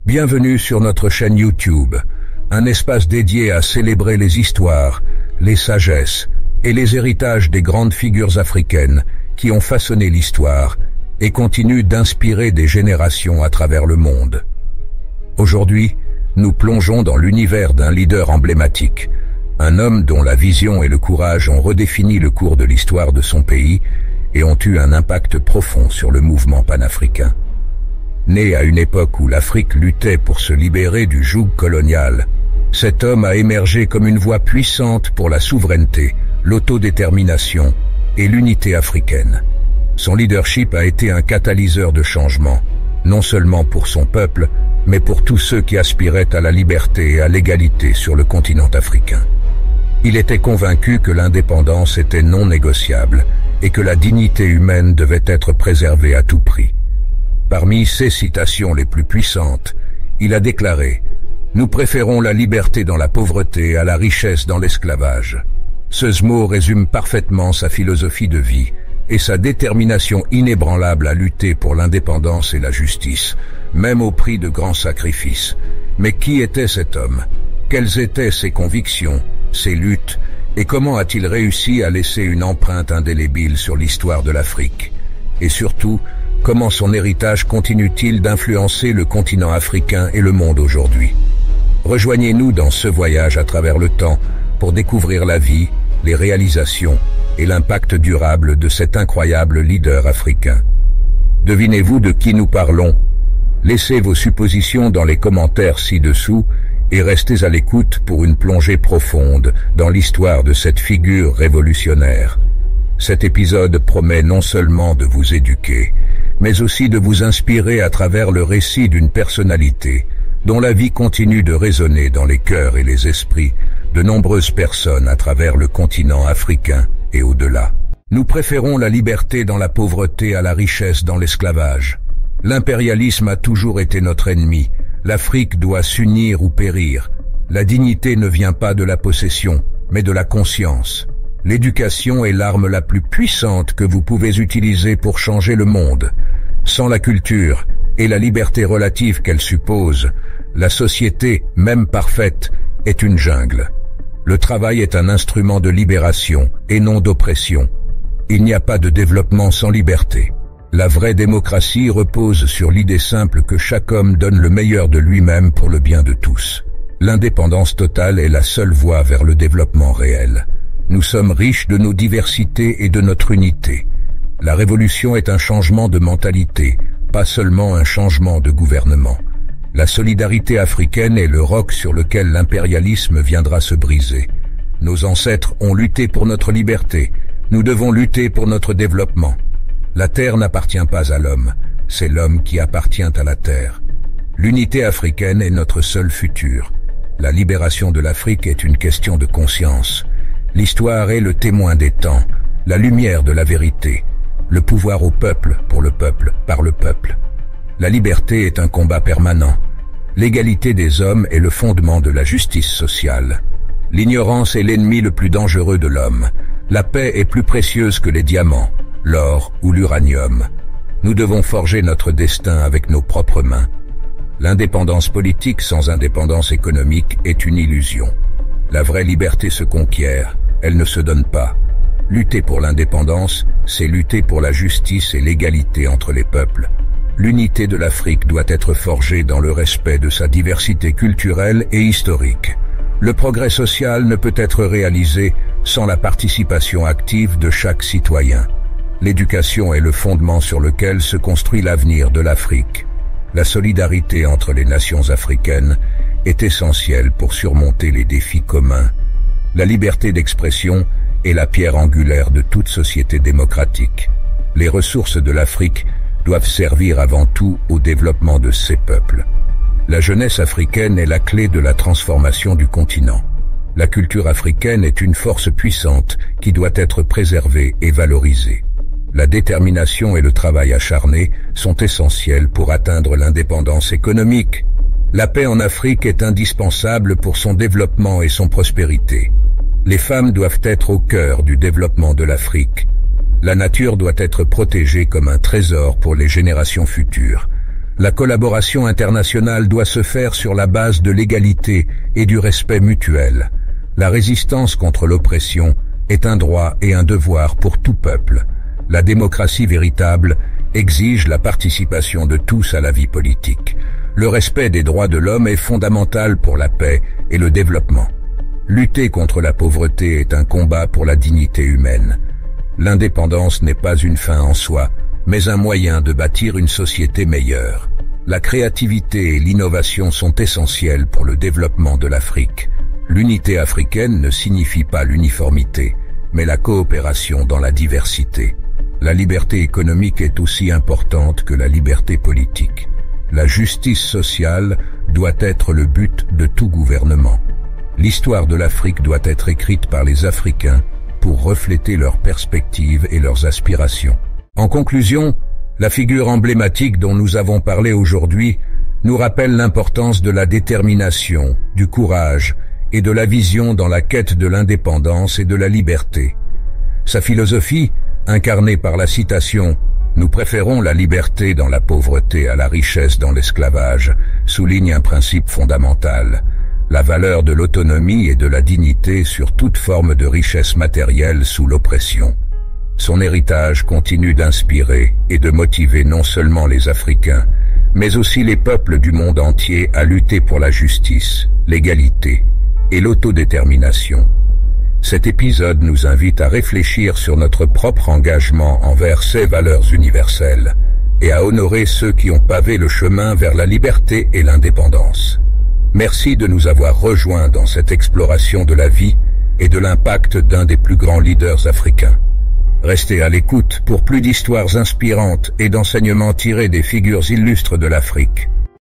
Bienvenue sur notre chaîne YouTube, un espace dédié à célébrer les histoires, les sagesses et les héritages des grandes figures africaines qui ont façonné l'histoire et continuent d'inspirer des générations à travers le monde. Aujourd'hui, nous plongeons dans l'univers d'un leader emblématique, un homme dont la vision et le courage ont redéfini le cours de l'histoire de son pays et ont eu un impact profond sur le mouvement panafricain. Né à une époque où l'Afrique luttait pour se libérer du joug colonial, cet homme a émergé comme une voix puissante pour la souveraineté, l'autodétermination et l'unité africaine. Son leadership a été un catalyseur de changement, non seulement pour son peuple, mais pour tous ceux qui aspiraient à la liberté et à l'égalité sur le continent africain. Il était convaincu que l'indépendance était non négociable et que la dignité humaine devait être préservée à tout prix. Parmi ses citations les plus puissantes, il a déclaré « Nous préférons la liberté dans la pauvreté à la richesse dans l'esclavage ». Ce mot résume parfaitement sa philosophie de vie et sa détermination inébranlable à lutter pour l'indépendance et la justice, même au prix de grands sacrifices. Mais qui était cet homme? Quelles étaient ses convictions, ses luttes, et comment a-t-il réussi à laisser une empreinte indélébile sur l'histoire de l'Afrique? Et surtout, comment son héritage continue-t-il d'influencer le continent africain et le monde aujourd'hui? Rejoignez-nous dans ce voyage à travers le temps pour découvrir la vie, les réalisations et l'impact durable de cet incroyable leader africain. Devinez-vous de qui nous parlons? Laissez vos suppositions dans les commentaires ci-dessous et restez à l'écoute pour une plongée profonde dans l'histoire de cette figure révolutionnaire. Cet épisode promet non seulement de vous éduquer, mais aussi de vous inspirer à travers le récit d'une personnalité dont la vie continue de résonner dans les cœurs et les esprits de nombreuses personnes à travers le continent africain et au-delà. Nous préférons la liberté dans la pauvreté à la richesse dans l'esclavage. L'impérialisme a toujours été notre ennemi. L'Afrique doit s'unir ou périr. La dignité ne vient pas de la possession, mais de la conscience. L'éducation est l'arme la plus puissante que vous pouvez utiliser pour changer le monde. Sans la culture et la liberté relative qu'elle suppose, la société, même parfaite, est une jungle. Le travail est un instrument de libération et non d'oppression. Il n'y a pas de développement sans liberté. La vraie démocratie repose sur l'idée simple que chaque homme donne le meilleur de lui-même pour le bien de tous. L'indépendance totale est la seule voie vers le développement réel. Nous sommes riches de nos diversités et de notre unité. La révolution est un changement de mentalité, pas seulement un changement de gouvernement. La solidarité africaine est le roc sur lequel l'impérialisme viendra se briser. Nos ancêtres ont lutté pour notre liberté. Nous devons lutter pour notre développement. La terre n'appartient pas à l'homme, c'est l'homme qui appartient à la terre. L'unité africaine est notre seul futur. La libération de l'Afrique est une question de conscience. L'histoire est le témoin des temps, la lumière de la vérité, le pouvoir au peuple, pour le peuple, par le peuple. La liberté est un combat permanent. L'égalité des hommes est le fondement de la justice sociale. L'ignorance est l'ennemi le plus dangereux de l'homme. La paix est plus précieuse que les diamants, l'or ou l'uranium. Nous devons forger notre destin avec nos propres mains. L'indépendance politique sans indépendance économique est une illusion. La vraie liberté se conquiert, elle ne se donne pas. Lutter pour l'indépendance, c'est lutter pour la justice et l'égalité entre les peuples. L'unité de l'Afrique doit être forgée dans le respect de sa diversité culturelle et historique. Le progrès social ne peut être réalisé sans la participation active de chaque citoyen. L'éducation est le fondement sur lequel se construit l'avenir de l'Afrique. La solidarité entre les nations africaines est essentielle pour surmonter les défis communs. La liberté d'expression est la pierre angulaire de toute société démocratique. Les ressources de l'Afrique doivent servir avant tout au développement de ses peuples. La jeunesse africaine est la clé de la transformation du continent. La culture africaine est une force puissante qui doit être préservée et valorisée. La détermination et le travail acharné sont essentiels pour atteindre l'indépendance économique. La paix en Afrique est indispensable pour son développement et son prospérité. Les femmes doivent être au cœur du développement de l'Afrique. La nature doit être protégée comme un trésor pour les générations futures. La collaboration internationale doit se faire sur la base de l'égalité et du respect mutuel. La résistance contre l'oppression est un droit et un devoir pour tout peuple. La démocratie véritable exige la participation de tous à la vie politique. Le respect des droits de l'homme est fondamental pour la paix et le développement. Lutter contre la pauvreté est un combat pour la dignité humaine. L'indépendance n'est pas une fin en soi, mais un moyen de bâtir une société meilleure. La créativité et l'innovation sont essentielles pour le développement de l'Afrique. L'unité africaine ne signifie pas l'uniformité, mais la coopération dans la diversité. La liberté économique est aussi importante que la liberté politique. La justice sociale doit être le but de tout gouvernement. L'histoire de l'Afrique doit être écrite par les Africains pour refléter leurs perspectives et leurs aspirations. En conclusion, la figure emblématique dont nous avons parlé aujourd'hui nous rappelle l'importance de la détermination, du courage et de la vision dans la quête de l'indépendance et de la liberté. Sa philosophie, incarnée par la citation « Nous préférons la liberté dans la pauvreté à la richesse dans l'esclavage », souligne un principe fondamental, la valeur de l'autonomie et de la dignité sur toute forme de richesse matérielle sous l'oppression. Son héritage continue d'inspirer et de motiver non seulement les Africains, mais aussi les peuples du monde entier à lutter pour la justice, l'égalité et l'autodétermination. Cet épisode nous invite à réfléchir sur notre propre engagement envers ces valeurs universelles et à honorer ceux qui ont pavé le chemin vers la liberté et l'indépendance. Merci de nous avoir rejoints dans cette exploration de la vie et de l'impact d'un des plus grands leaders africains. Restez à l'écoute pour plus d'histoires inspirantes et d'enseignements tirés des figures illustres de l'Afrique.